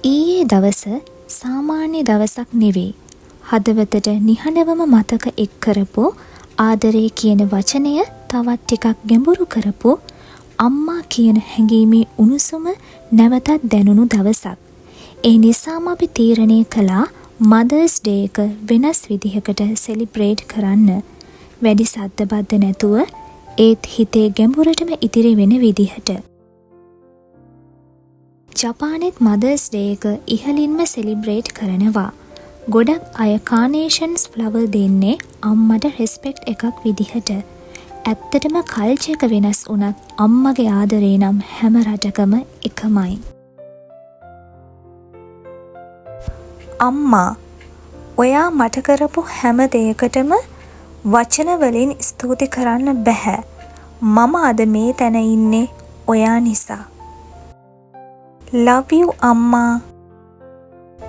ඊයේ දවස සාමාන්‍ය දවසක් නෙවෙයි. හදවතට නිහඬවම මතක එක් කරපු ආදරේ කියන වචනය තවත් ටිකක් ගැඹුරු කරපු අම්මා කියන හැඟීමේ උණුසුම නැවතත් දැනුණු දවසක්. ඒ නිසාම අපි තීරණය කළා මදර්ස් ඩේ එක වෙනස් විදිහකට සෙලිබ්‍රේට් කරන්න. වැඩි සද්ද බද්ද නැතුව ඒත් හිතේ ගැඹුරටම ඉතිරි වෙන විදිහට. ජපානෙත් මදර්ස් ඩේ එක ඉහළින්ම සෙලිබ්‍රේට් කරනවා. ගොඩක් අය කානේෂන්ස් ෆ්ලවර් දෙන්නේ අම්මට රෙස්පෙක්ට් එකක් විදිහට. ඇත්තටම කල්චර් එක වෙනස් වුණත් අම්මගේ ආදරේ නම් හැම රටකම එකමයි. අම්මා, ඔයා මට කරපු හැම දෙයකටම වචන වලින් ස්තුති කරන්න බෑ. මම අද මේ තැන ඉන්නේ ඔයා නිසා. Love you අම්මා.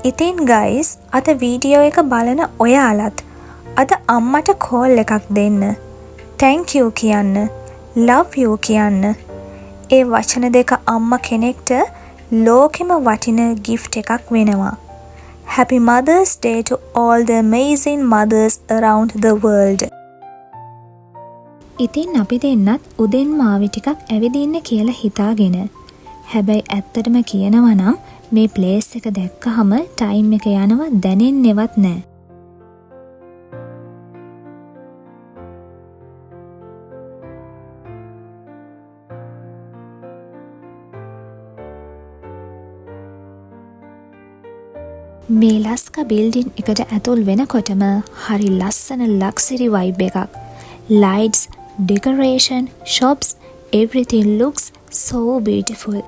ඉතින් guys, අද වීඩියෝ එක බලන ඔයාලත් අද අම්මට කෝල් එකක් දෙන්න. thank you කියන්න. love you කියන්න. ඒ වචන දෙක අම්මා කෙනෙක්ට ලෝකෙම වටින gift එකක් වෙනවා. Happy Mother's Day to all the amazing mothers around the world. ඉතින් අපි දෙන්නත් උදෙන්ම ආවේ ටිකක් ඇවිදින්න කියලා හිතාගෙන. හැබැයි ඇත්තටම කියනවා නම් මේ ප්ලේස් එක දැක්කහම ටයිම් එක යනවා දැනෙන්නේවත් නැහැ. මේ ලස්කා බිල්ඩින් එකට ඇතුල් වෙනකොටම හරි ලස්සන ලක්සරි වයිබ් එකක්. lights, decoration, shops, everything looks so beautiful.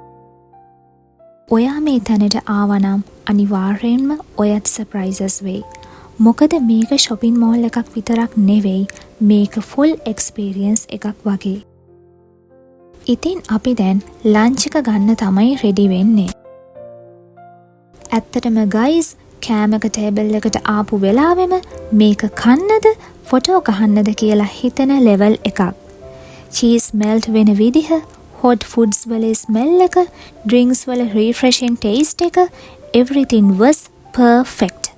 ඔයා මේ තැනට ආවනම් අනිවාර්යෙන්ම ඔයත් සර්ප්‍රයිසස් වෙයි. මොකද මේක shopping mall එකක් විතරක් නෙවෙයි, මේක full experience එකක් වගේ. ඉතින් අපි දැන් ලන්ච් එක ගන්න තමයි රෙඩි වෙන්නේ. ඇත්තටම guys, කෑමක ටේබල් එකට ආපු වෙලාවෙම මේක කන්නද ෆොටෝ ගහන්නද කියලා හිතන ලෙවල් එකක්. චීස් මෙල්ට් වෙන විදිහ, hot foods වල ස්මෙල් එක, drinks වල refreshing taste එක, everything was perfect.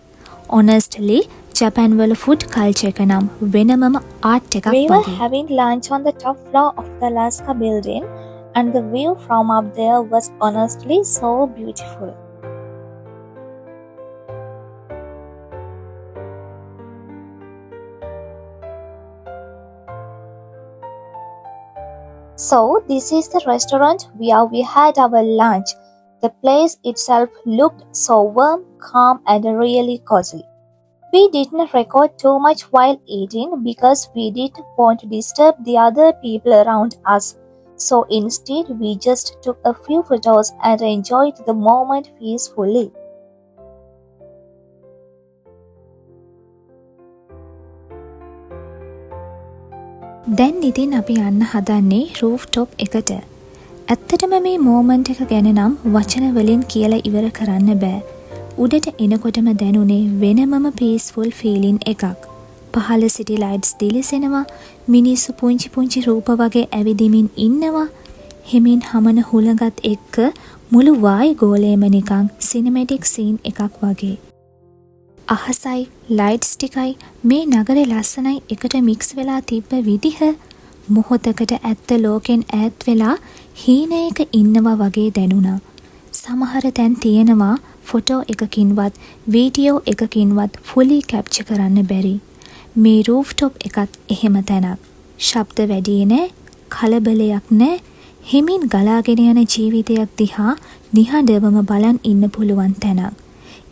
Honestly, Japan වල food culture එක නම් වෙනමම art එකක් වගේ. We were having lunch on the top floor of the Laska building and the view from up there was honestly so beautiful. So, this is the restaurant where we had our lunch. The place itself looked so warm, calm and really cozy. We didn't record too much while eating because we didn't want to disturb the other people around us. So instead, we just took a few photos and enjoyed the moment peacefully. දැන් ඉතින් අපි යන්න හදන්නේ rooftop එකට. ඇත්තටම මේ moment එක ගැන නම් වචන වලින් කියලා ඉවර කරන්න බෑ. උඩට එනකොටම දැනුනේ වෙනමම පීස්ෆුල් ෆීලින් එකක්. පහළ සිටි ලයිට්ස් දිලිසෙනවා, මිනිස්සු පුංචි පුංචි රූප වගේ ඇවිදිමින් ඉන්නවා. හිමින් හමන හුළඟත් එක්ක මුළු වායු ගෝලයම නිකන් සිනමැටික් සීන් එකක් වගේ. අහසයි ලයිට්ස් ටිකයි මේ නගරේ ලස්සනයි එකට මික්ස් වෙලා තිබ්බ විදිහ මොහොතකට ඇත්ත ලෝකෙන් ඈත් වෙලා හීනයක ඉන්නවා වගේ දැනුණා. සමහර තැන් තියෙනවා ෆොටෝ එකකින්වත් වීඩියෝ එකකින්වත් ෆුලි කැප්චර් කරන්න බැරි. මේ රූෆ්ටොප් එකත් එහෙම තැනක්. ශබ්ද වැඩි නෑ, කලබලයක් නෑ, හිමින් ගලාගෙන යන ජීවිතයක් දිහා නිහඬවම බලන් ඉන්න පුළුවන් තැනක්.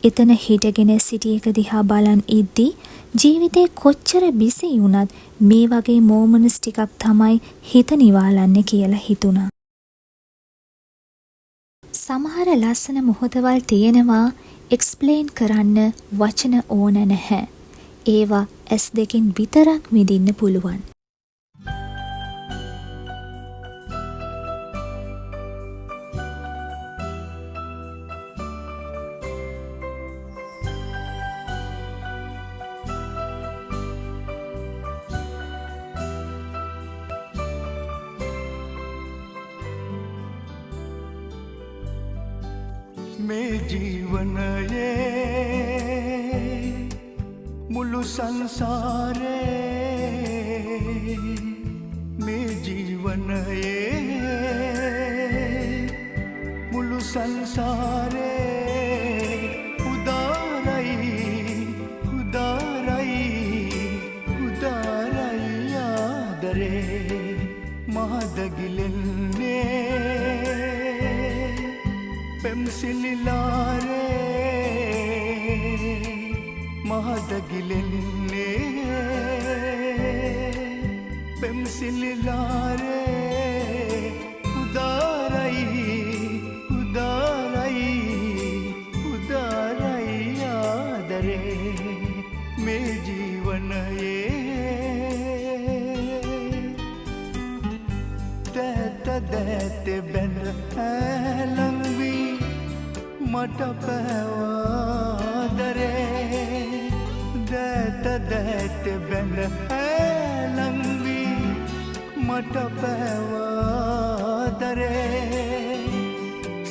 එතන හිටගෙන සිටි එක දිහා බලන් ඉද්දි ජීවිතේ කොච්චර බිසි වුණත් මේ වගේ මොමන්ට්ස් ටිකක් තමයි හිත නිවාලන්නේ කියලා හිතුණා. සමහර ලස්සන මොහොතවල් තියෙනවා එක්ස්ප්ලেইন කරන්න වචන ඕන නැහැ. ඒවා ඇස් දෙකෙන් විතරක් විඳින්න පුළුවන්. මේ ජීවනයේ මුළු සංසාරේ මේ ජීවනයේ මුළු සංසාරේ උදාරයි උදාරයි උදාරයි ආදරේ මහදගිලෙන්නේ පෙම්සිලිලාරේ මහදගිලෙන්නේ පෙම්සිලිලාරේ උදාරයි උදාරයි උදාරයි ආදරේ මේ ජීවනයේ දැත බැඳ ඇලං වී මට පැවාදරේ දැත බැඳ ඇලං වී මට පැවාදරේ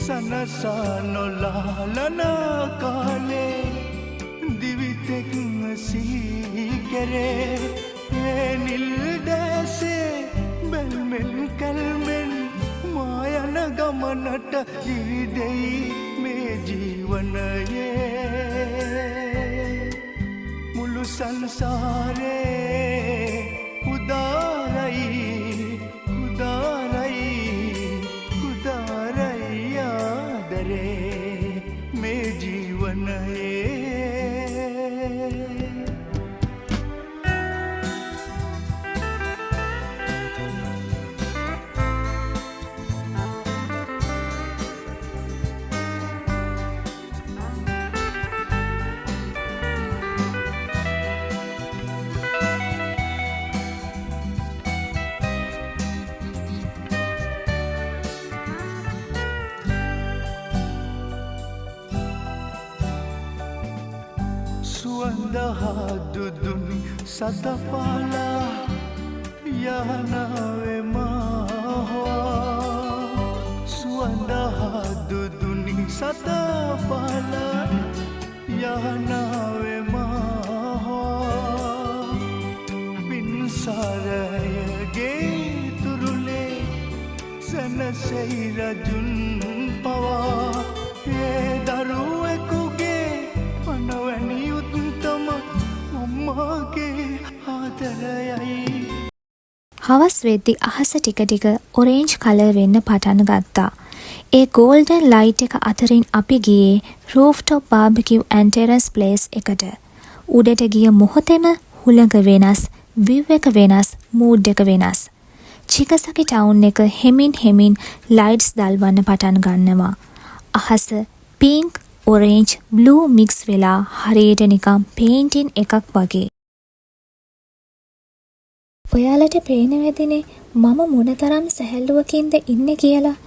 සනසා නොලාලන කාලේ දිවිතෙක් සීකරේ නිල් දැසේ බැල්මෙන් කල්මෙන් මායන ගමනට ඉරිදෙයි මේ ජීවනයේ මුළු සංසාරේ උදාරයි උදාරයි උදාරයි ආදරේ මේ ජීවනයේ සුවඳහදුදුනි සතපාලා යහනාවේ මහවා සුවඳහදුදුනි සතපාලා යහනාවේ මහවා පින්සරයගේ තුරුලේ සනසෙයි රජුන් පවා ඒ දරුවෙකුගේ පනවැනි උත්තම අම්මාගේ ආදරයයි. හවස් වෙද්දි අහස ටික ටික ඔරේන්ජ් කලර් වෙන්න පටන් ගත්තා. ඒ ගෝල්ඩන් ලයිට් එක අතරින් අපි ගියේ rooftop barbecue and terrace place එකට. උඩට ගිය මොහොතේම හුළඟ වෙනස්, විව් එක වෙනස්, මූඩ් එක වෙනස්. චිකසකි ටවුන් එක හෙමින් ලයිට්ස් දල්වන්න පටන් ගන්නවා. අහස පින්ක්, ඔරේන්ජ්, බ්ලූ මික්ස් වෙලා හරියට නිකම් පේන්ටින් එකක් වගේ. ඔයාලට පේනවැදිනේ මම මොනතරම් සැහැල්ලුවකින්ද ඉන්නේ කියලා.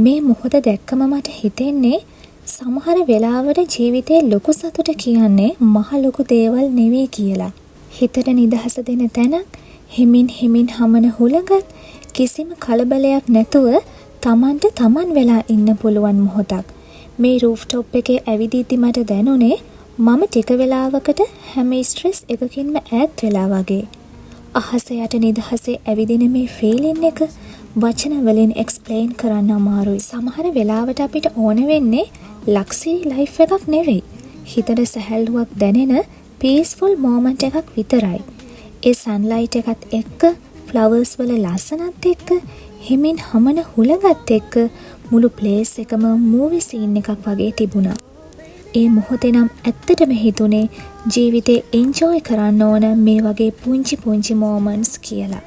මේ මොහොත දැක්කම මට හිතෙන්නේ සමහර වෙලාවට ජීවිතේ ලොකු සතුට කියන්නේ මහ ලොකු දේවල් නෙවෙයි කියලා. හිතට නිදහස දෙන තැනක්, හිමින් හමන හුළඟත් කිසිම කලබලයක් නැතුව තමන්ට තමන් වෙලා ඉන්න පුළුවන් මොහොතක්. මේ රූෆ්ටොප් එකේ ඇවිදිද්දි මට දැනුනේ මම ටික වෙලාවකට හැම ස්ට්‍රෙස් එකකින්ම ඈත් වෙලා වගේ. අහස යට නිදහසේ ඇවිදින මේ ෆීලින් එක වචන වලින් එක්ස්ප්ලেইন කරන්න අමාරුයි. සමහර වෙලාවට අපිට ඕන වෙන්නේ ලක්සරි ලයිෆ් එකක් නෙවෙයි. හිතට සැහැල්ලුවක් දැනෙන පීස්ෆුල් මොමන්ට් එකක් විතරයි. ඒ සන්ලයිට් එකත් එක්ක, ෆ්ලවර්ස් වල ලස්සනත් එක්ක, හිමින් හමන හුළඟත් එක්ක මුළු ප්ලේස් එකම මූවි සීන් එකක් වගේ තිබුණා. ඒ මොහොතේ නම් ඇත්තටම හිතුනේ ජීවිතේ එන්ජොයි කරන්න ඕන මේ වගේ පුංචි මොමන්ට්ස් කියලා.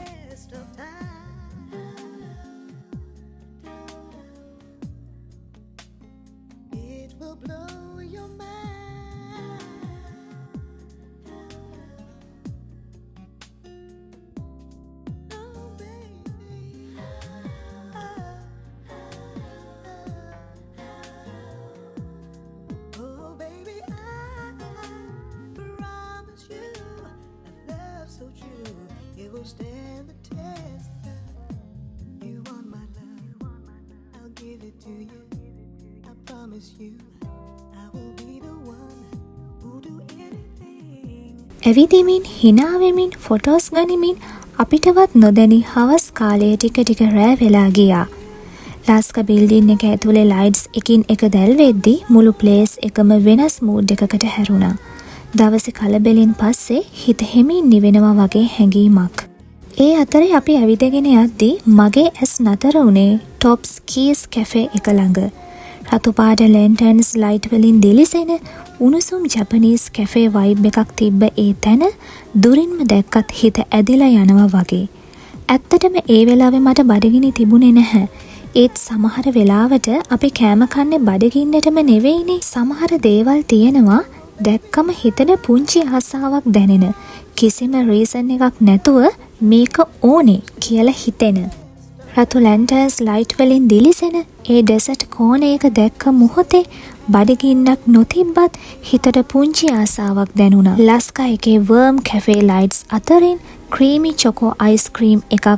Stand the test. You want my love, I'll give it to you. I promise you. ඇවිදිමින් හිනාවෙමින් ෆොටෝස් ගනිමින් අපිටවත් නොදැනි හවස් කාලයේ ටික ටික රෑ වෙලා ගියා. ලාස්කා බිල්ඩින් එක ඇතුලේ ලයිට්ස් එකින් එක දැල් වෙද්දි මුළු ප්ලේස් එකම වෙනස් මූඩ් එකකට හැරුණා. දවසේ කලබලෙන් පස්සේ හිත හිමින් නිවෙනවා වගේ හැඟීමක්. ඒ අතරේ අපි ඇවිදගෙන යද්දි මගේ ඇස් නතර වුණේ ටොප්ස් කීස් කැෆේ එක ළඟ. රතු පාට ලැන්ටර්න්ස් ලයිට් වලින් දිලිසෙන උණුසුම් ජපනීස් කැෆේ වයිබ් එකක් තිබ්බ ඒ තැන දුරින්ම දැක්කත් හිත ඇදිලා යනවා වගේ. ඇත්තටම ඒ වෙලාවේ මට බඩගිනි තිබුණේ නැහැ. ඒත් සමහර වෙලාවට අපි කෑම කන්නේ බඩගින්නටම නෙවෙයිනේ. සමහර දේවල් තියෙනවා දැක්කම හිතට පුංචි ආසාවක් දැනෙන. කිසිම රීසන් එකක් නැතුව මේක ඕනේ කියලා හිතෙන. රතු ලැන්ටර්න්ස් ලයිට් වලින් දිලිසෙන ඒ ඩෙසර්ට් කෝණේ එක දැක්ක මොහොතේ බඩගින්නක් නොතිබ්බත් හිතට පුංචි ආසාවක් දැනුණා. ලාස්කා එකේ වර්ම් කැෆේ ලයිට්ස් අතරින් ක්‍රීමි චොකෝ අයිස්ක්‍රීම් එකක්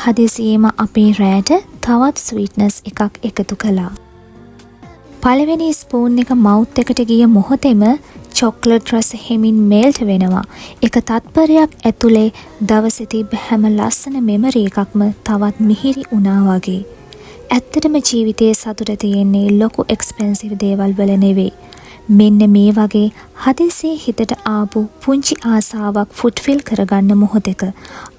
හදිසියෙම අපේ රෑට තවත් ස්වීට්නස් එකක් එකතු කළා. පළවෙනි ස්පූන් එක මවුත් එකට ගිය මොහොතේම චොක්ලට් රස හෙමින් මේල්ට් වෙනවා. එක තත්පරයක් ඇතුලේ දවසේ තිබ්බ හැම ලස්සන මෙමරි එකක්ම තවත් මිහිරි වුණා වගේ. ඇත්තටම ජීවිතයේ සතුට තියෙන්නේ ලොකු එක්ස්පෙන්සිව් දේවල් වල නෙවෙයි. මෙන්න මේ වගේ හදිසියේ හිතට ආපු පුංචි ආසාවක් ෆුල්ෆිල් කරගන්න මොහොතක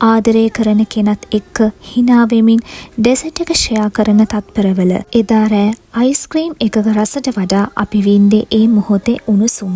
ආදරය කරන කෙනත් එක්ක hina වෙමින් ඩෙසර්ට් එක ෂෙයා කරන තත්පරවල එදා රෑ අයිස්ක්‍රීම් එකක රසට වඩා අපි වින්දේ ඒ මොහොතේ උණුසුම.